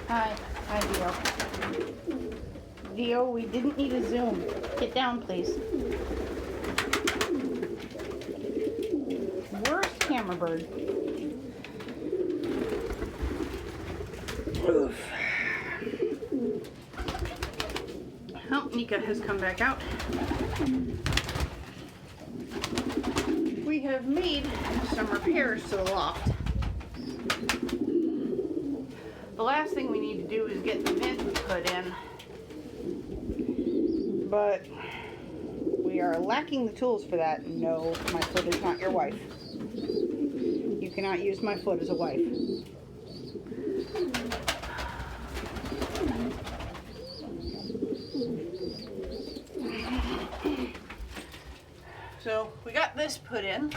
Hi. Hi, Dio. Dio, we didn't need a Zoom. Get down, please. Worst camera bird. Oof. Well, Nika has come back out. We have made some repairs to the loft. The last thing we need to do is get the vent put in. But we are lacking the tools for that. No, my foot is not your wife. You cannot use my foot as a wife. So we got this put in.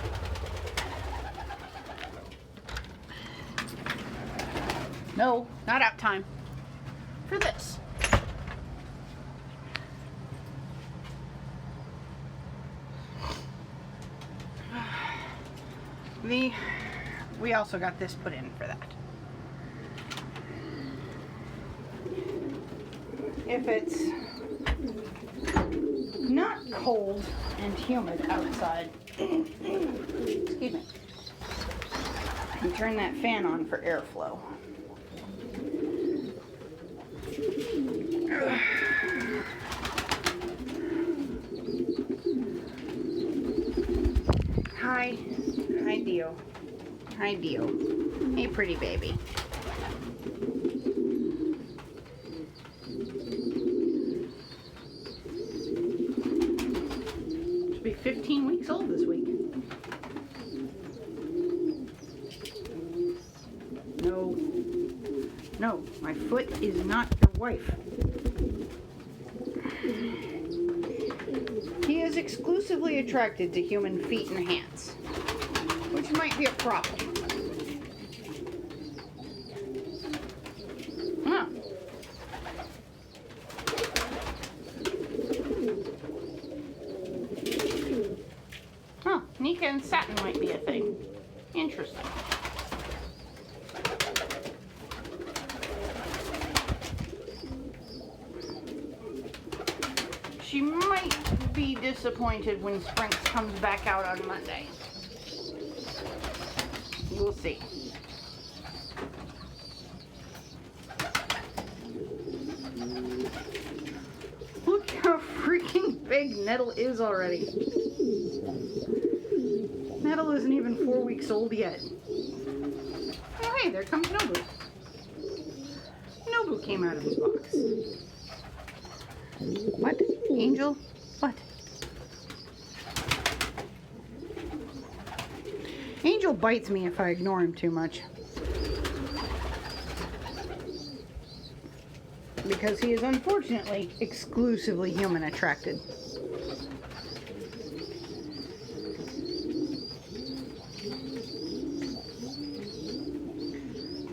No, not out time. For this. We also got this put in for that. If it's not cold and humid outside, excuse me, and turn that fan on for airflow. Hi. Hi, Dio. Hi, Dio. Hey, pretty baby. Should be 15 weeks old this week. No. No, my foot is not your wife. He is exclusively attracted to human feet and hands, which might be a problem. Huh. Huh, Nika and satin might be a thing. Interesting. She might be disappointed when Sprinks comes back out on Monday. We'll see. Look how freaking big Nettle is already. Nettle isn't even 4 weeks old yet. Oh hey, there comes Nobu. Nobu came out of his box. What? Angel? What? Angel bites me if I ignore him too much. Because he is unfortunately exclusively human attracted.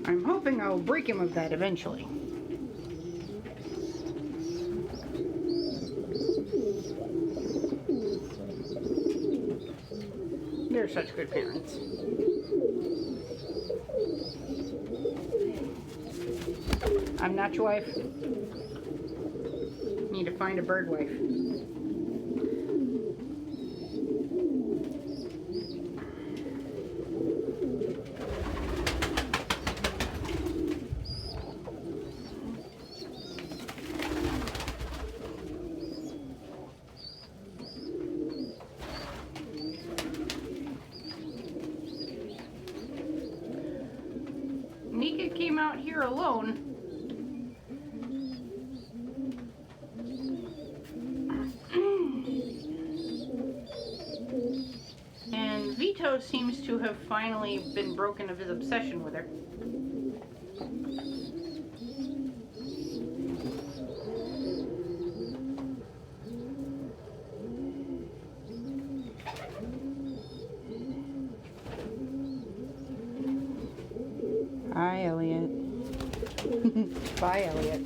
I'm hoping I will break him of that eventually. They're such good parents. I'm not your wife. Need to find a bird wife. Nika came out here alone. And Vito seems to have finally been broken of his obsession with her. Hi, Elliot. Bye, Elliot.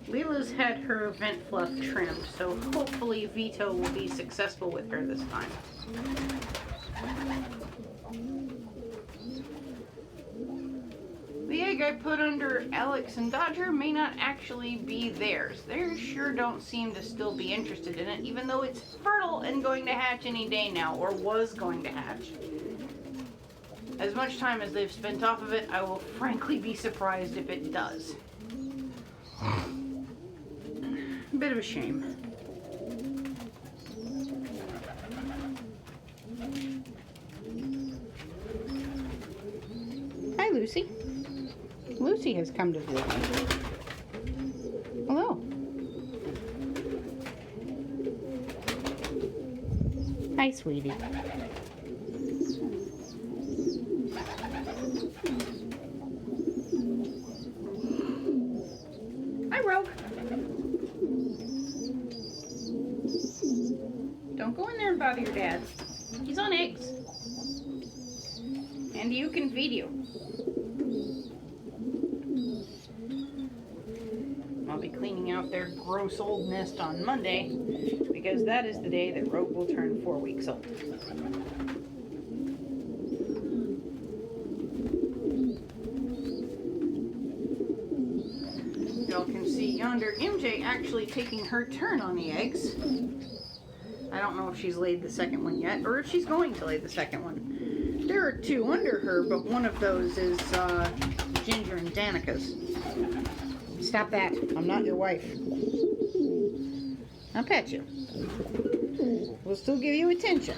Leela's had her vent fluff trimmed, so hopefully Vito will be successful with her this time. The egg I put under Alex and Dodger may not actually be theirs. They sure don't seem to still be interested in it, even though it's fertile and going to hatch any day now, or was going to hatch. As much time as they've spent off of it, I will frankly be surprised if it does. Bit of a shame. Hi, Lucy. Lucy has come to visit me. Hello. Hi, sweetie. Hi, Rogue. Don't go in there and bother your dad. He's on eggs. And you can feed you. I'll be cleaning out their gross old nest on Monday, because that is the day that Rogue will turn 4 weeks old. Y'all can see yonder MJ actually taking her turn on the eggs. I don't know if she's laid the second one yet, or if she's going to lay the second one. There are 2 under her, but one of those is Ginger and Danica's. Stop that. I'm not your wife. I'll pet you. We'll still give you attention.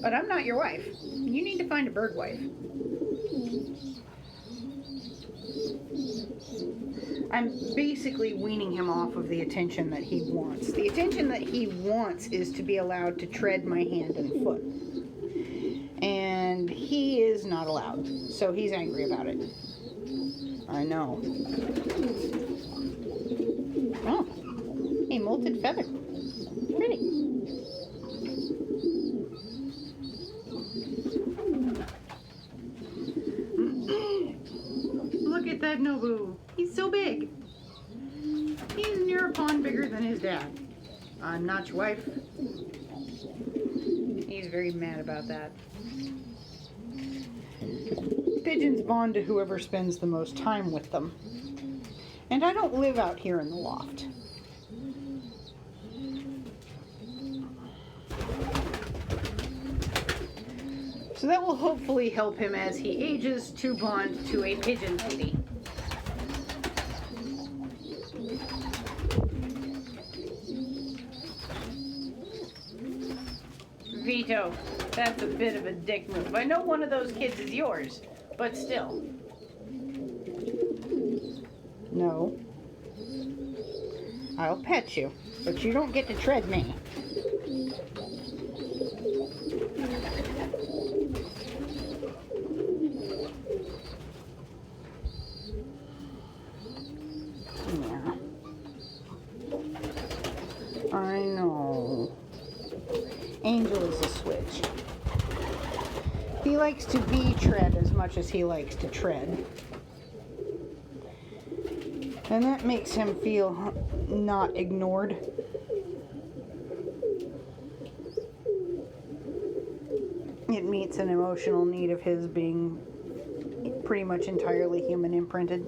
But I'm not your wife. You need to find a bird wife. I'm basically weaning him off of the attention that he wants. The attention that he wants is to be allowed to tread my hand and foot. And he is not allowed. So he's angry about it. I know. Oh, a molted feather. Pretty. Look at that Nobu. He's so big. He's near a pond bigger than his dad. I'm not your wife. He's very mad about that. Pigeons bond to whoever spends the most time with them. And I don't live out here in the loft. So that will hopefully help him as he ages to bond to a pigeon lady. Vito, that's a bit of a dick move. I know one of those kids is yours, but still. No. I'll pet you, but you don't get to tread me. Yeah. I know. Angel is a switch. He likes to be tread as much as he likes to tread. And that makes him feel not ignored. It meets an emotional need of his being pretty much entirely human imprinted.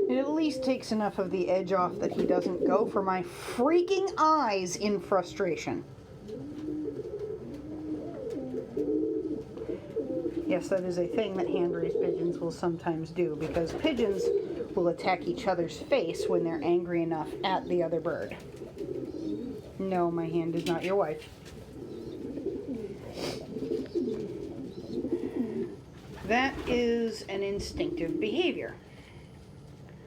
It at least takes enough of the edge off that he doesn't go for my freaking eyes in frustration. Yes, that is a thing that hand-raised pigeons will sometimes do, because pigeons will attack each other's face when they're angry enough at the other bird. No, my hand is not your wife. That is an instinctive behavior.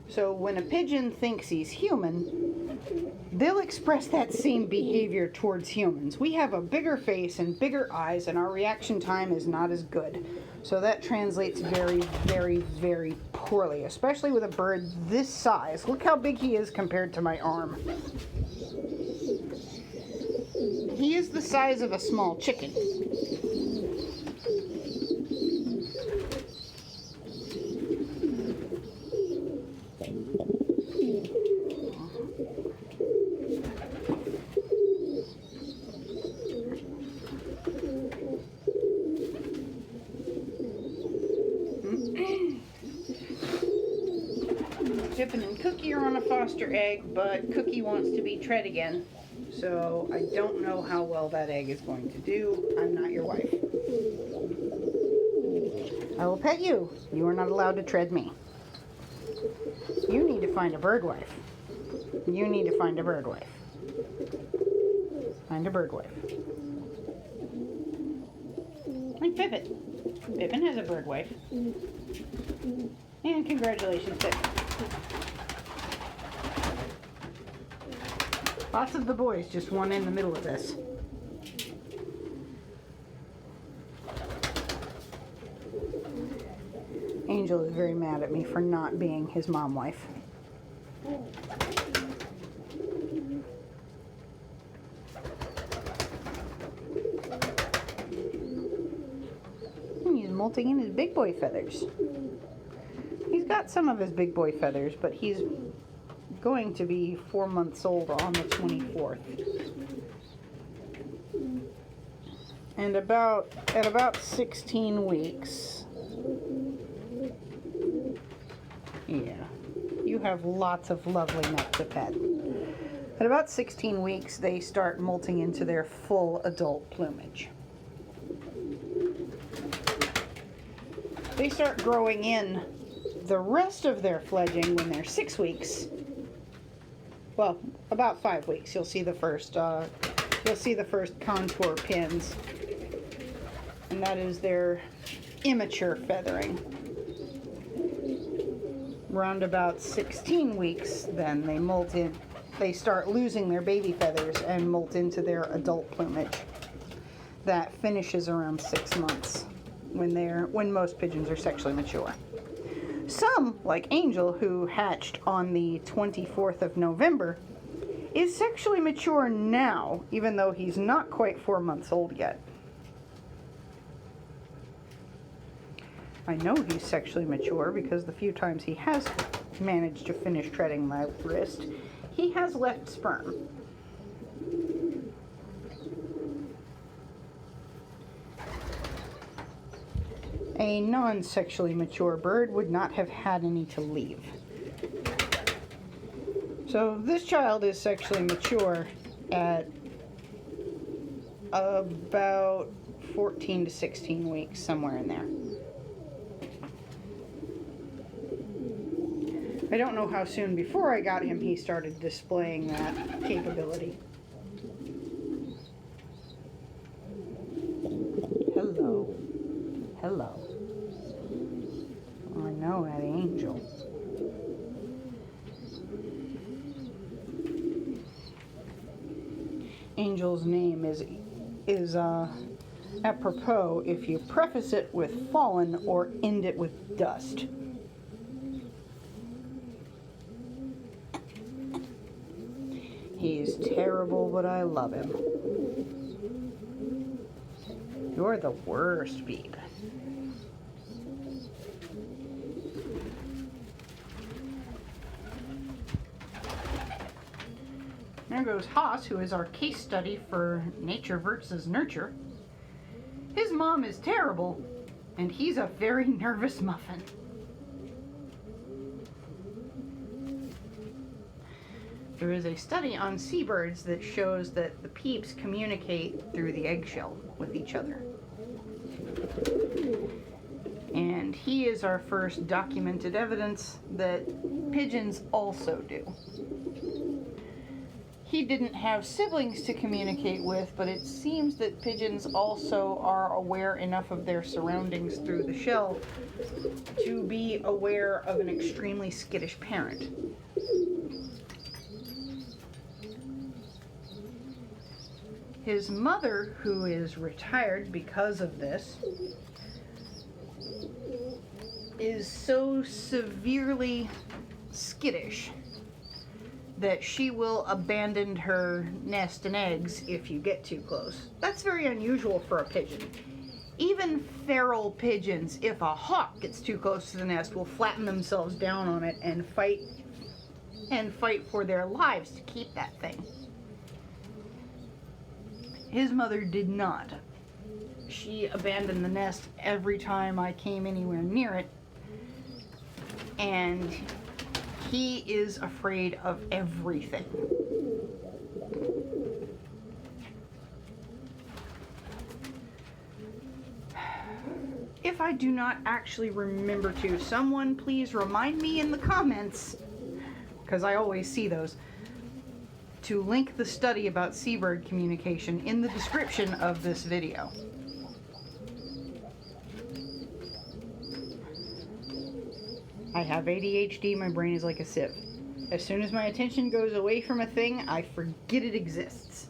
So when a pigeon thinks he's human, they'll express that same behavior towards humans. We have a bigger face and bigger eyes, and our reaction time is not as good. So that translates very, very, very poorly, especially with a bird this size. Look how big he is compared to my arm. He is the size of a small chicken. Pippin and Cookie are on a foster egg, but Cookie wants to be Tread again. So I don't know how well that egg is going to do. I'm not your wife. I will pet you. You are not allowed to tread me. You need to find a bird wife. You need to find a bird wife. Find a bird wife. Like Pippin. Pippin has a bird wife. And congratulations, Pippin. Lots of the boys just won in the middle of this. Angel is very mad at me for not being his mom wife. He's molting in his big boy feathers. He's got some of his big boy feathers, but he's going to be 4 months old on the 24th. And at about 16 weeks, yeah, you have lots of lovely neck to pet. At about 16 weeks, they start molting into their full adult plumage. They start growing in the rest of their fledging when they're 6 weeks. Well, about 5 weeks. You'll see the first contour pins, and that is their immature feathering. Around about 16 weeks, then they molt in. They start losing their baby feathers and molt into their adult plumage. That finishes around 6 months, when most pigeons are sexually mature. Some, like Angel, who hatched on the 24th of November, is sexually mature now, even though he's not quite 4 months old yet. I know he's sexually mature because the few times he has managed to finish treading my wrist, he has left sperm. A non-sexually mature bird would not have had any to leave. So this child is sexually mature at about 14 to 16 weeks, somewhere in there. I don't know how soon before I got him he started displaying that capability. Hello. Hello. I know that Angel. Angel's name is apropos if you preface it with fallen or end it with dust. He's terrible, but I love him. You're the worst, Beeb. There goes Haas, who is our case study for nature versus nurture. His mom is terrible, and he's a very nervous muffin. There is a study on seabirds that shows that the peeps communicate through the eggshell with each other. And he is our first documented evidence that pigeons also do. He didn't have siblings to communicate with, but it seems that pigeons also are aware enough of their surroundings through the shell to be aware of an extremely skittish parent. His mother, who is retired because of this, is so severely skittish that she will abandon her nest and eggs if you get too close. That's very unusual for a pigeon. Even feral pigeons, if a hawk gets too close to the nest, will flatten themselves down on it and fight and fight for their lives to keep that thing. His mother did not. She abandoned the nest every time I came anywhere near it, and he is afraid of everything. If I do not actually remember to, someone please remind me in the comments, because I always see those, to link the study about seabird communication in the description of this video. I have ADHD, my brain is like a sieve. As soon as my attention goes away from a thing, I forget it exists.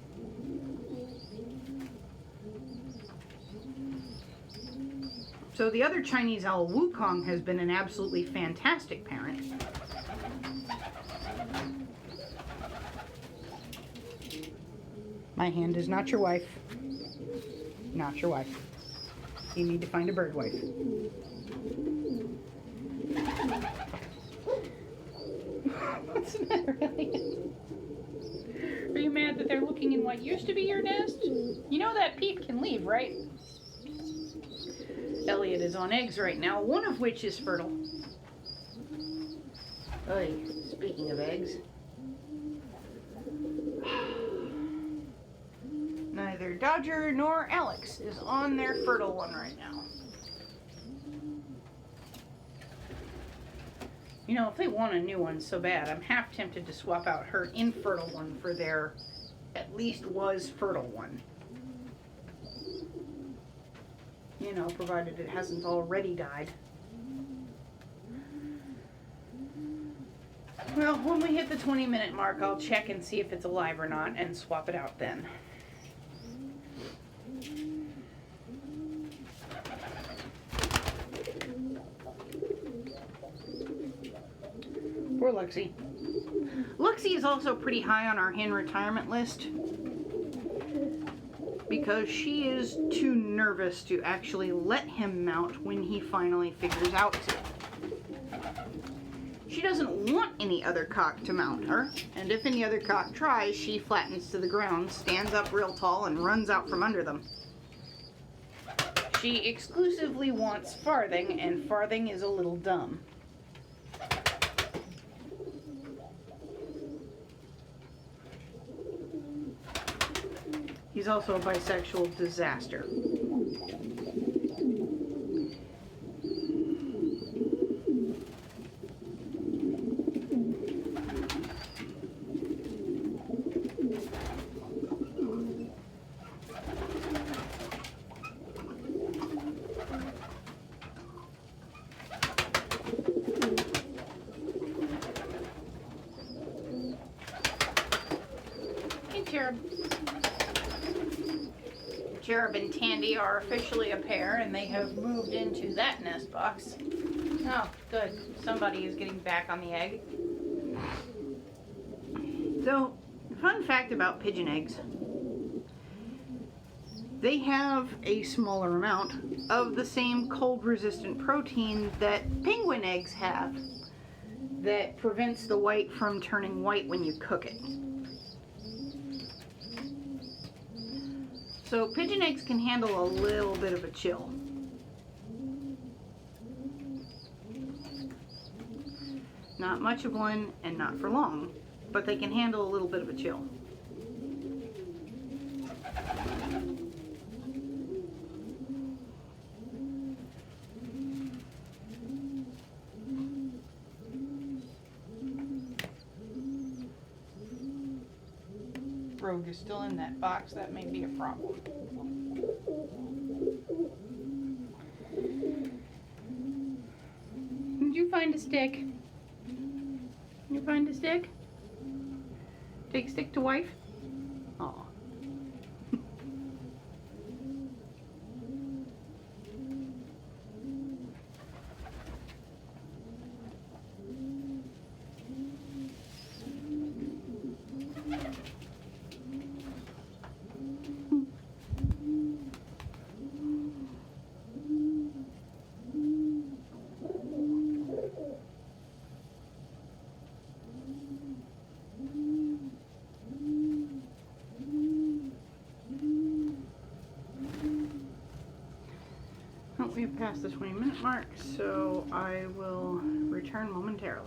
So the other Chinese owl, Wukong, has been an absolutely fantastic parent. My hand is not your wife. Not your wife. You need to find a bird wife. What's the matter, Elliot? Are you mad that they're looking in what used to be your nest? You know that peep can leave, right? Elliot is on eggs right now, one of which is fertile. Oy, speaking of eggs. Neither Dodger nor Alex is on their fertile one right now. You know, if they want a new one so bad, I'm half tempted to swap out her infertile one for their at least was fertile one. You know, provided it hasn't already died. Well, when we hit the 20-minute mark, I'll check and see if it's alive or not and swap it out then. Poor Luxie. Luxie is also pretty high on our hen retirement list because she is too nervous to actually let him mount when he finally figures out to. She doesn't want any other cock to mount her, and if any other cock tries, she flattens to the ground, stands up real tall, and runs out from under them. She exclusively wants Farthing, and Farthing is a little dumb. He's also a bisexual disaster. Hey, Cherub. Cherub and Tandy are officially a pair, and they have moved into that nest box. Oh, good. Somebody is getting back on the egg. So, fun fact about pigeon eggs. They have a smaller amount of the same cold-resistant protein that penguin eggs have that prevents the white from turning white when you cook it. So pigeon eggs can handle a little bit of a chill. Not much of one and not for long, but they can handle a little bit of a chill. Rogue is still in that box, that may be a problem. Did you find a stick? You find a stick? Take stick to wife? Aw. we have passed the 20-minute mark, so I will return momentarily.